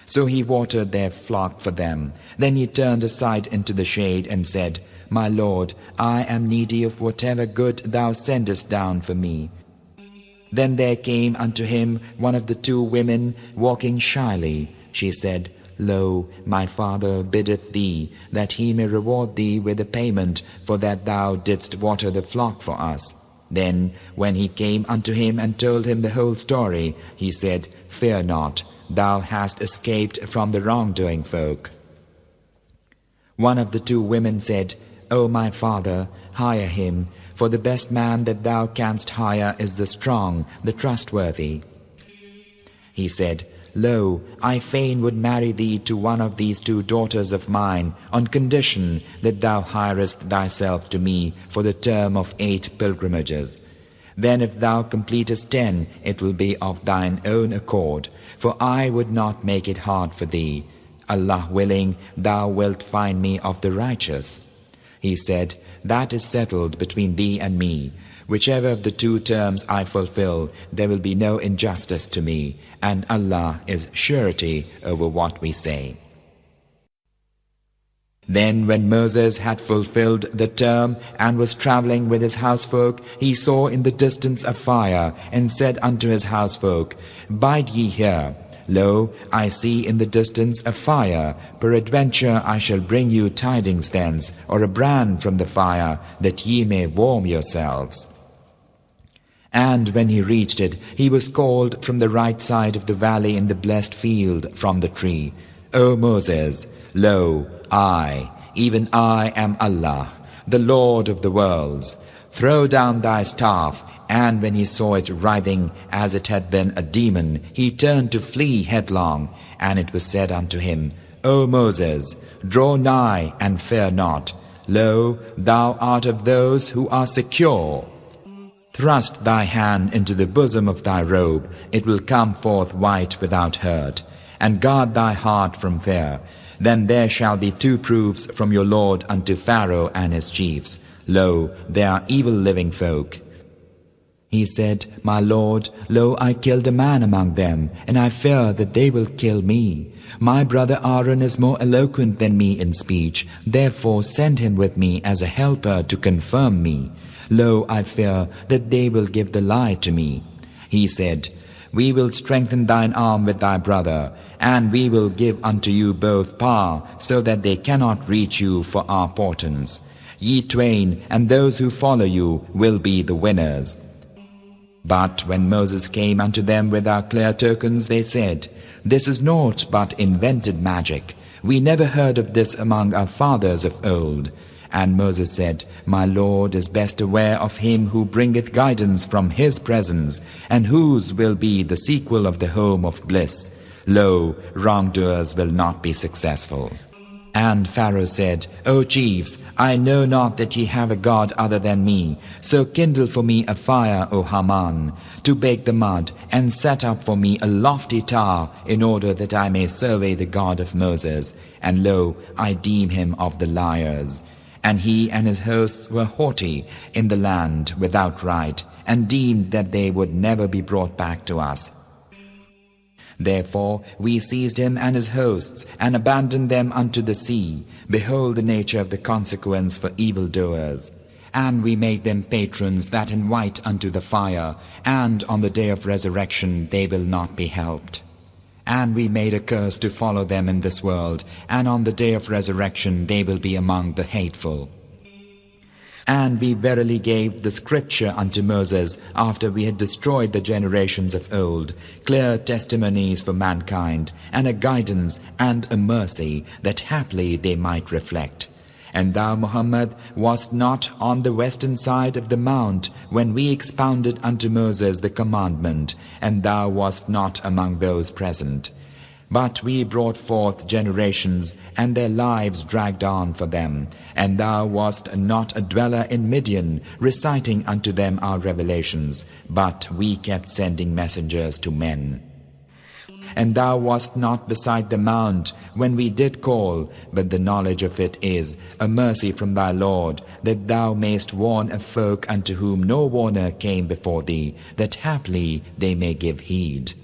So he watered their flock for them. Then he turned aside into the shade and said, My Lord, I am needy of whatever good thou sendest down for me. Then there came unto him one of the two women, walking shyly. She said, Lo, my father biddeth thee, that he may reward thee with a payment, for that thou didst water the flock for us. Then, when he came unto him and told him the whole story, he said, Fear not, thou hast escaped from the wrongdoing folk. One of the two women said, O my father, hire him, for the best man that thou canst hire is the strong, the trustworthy. He said, Lo, I fain would marry thee to one of these two daughters of mine, on condition that thou hirest thyself to me for the term of 8 pilgrimages. Then if thou completest 10, it will be of thine own accord, for I would not make it hard for thee. Allah willing, thou wilt find me of the righteous. He said, That is settled between thee and me. Whichever of the two terms I fulfill, there will be no injustice to me, and Allah is surety over what we say. Then when Moses had fulfilled the term and was traveling with his housefolk, he saw in the distance a fire, and said unto his housefolk, Bide ye here. Lo, I see in the distance a fire. Peradventure I shall bring you tidings thence, or a brand from the fire, that ye may warm yourselves. And when he reached it, he was called from the right side of the valley in the blessed field from the tree, O Moses, lo, I, even I am Allah, the Lord of the worlds. Throw down thy staff. And when he saw it writhing as it had been a demon, he turned to flee headlong. And it was said unto him, O Moses, draw nigh and fear not. Lo, thou art of those who are secure. Thrust thy hand into the bosom of thy robe, it will come forth white without hurt. And guard thy heart from fear. Then there shall be 2 proofs from your Lord unto Pharaoh and his chiefs. Lo, they are evil living folk. He said, My Lord, lo, I killed a man among them, and I fear that they will kill me. My brother Aaron is more eloquent than me in speech, therefore send him with me as a helper to confirm me. Lo, I fear that they will give the lie to me. He said, We will strengthen thine arm with thy brother, and we will give unto you both power, so that they cannot reach you for our portents. Ye twain and those who follow you will be the winners. But when Moses came unto them with our clear tokens, they said, This is naught but invented magic. We never heard of this among our fathers of old. And Moses said, My Lord is best aware of him who bringeth guidance from his presence, and whose will be the sequel of the home of bliss. Lo, wrongdoers will not be successful. And Pharaoh said, O chiefs, I know not that ye have a God other than me. So kindle for me a fire, O Haman, to bake the mud, and set up for me a lofty tower, in order that I may survey the God of Moses. And lo, I deem him of the liars. And he and his hosts were haughty in the land without right, and deemed that they would never be brought back to us. Therefore we seized him and his hosts, and abandoned them unto the sea. Behold the nature of the consequence for evildoers. And we made them patrons that invite unto the fire, and on the day of resurrection they will not be helped. And we made a curse to follow them in this world, and on the day of resurrection they will be among the hateful. And we verily gave the scripture unto Moses after we had destroyed the generations of old, clear testimonies for mankind, and a guidance and a mercy, that haply they might reflect. And thou, Muhammad, wast not on the western side of the mount when we expounded unto Moses the commandment, and thou wast not among those present. But we brought forth generations, and their lives dragged on for them. And thou wast not a dweller in Midian, reciting unto them our revelations, but we kept sending messengers to men. And thou wast not beside the mount when we did call, but the knowledge of it is a mercy from thy Lord, that thou mayst warn a folk unto whom no warner came before thee, that haply they may give heed.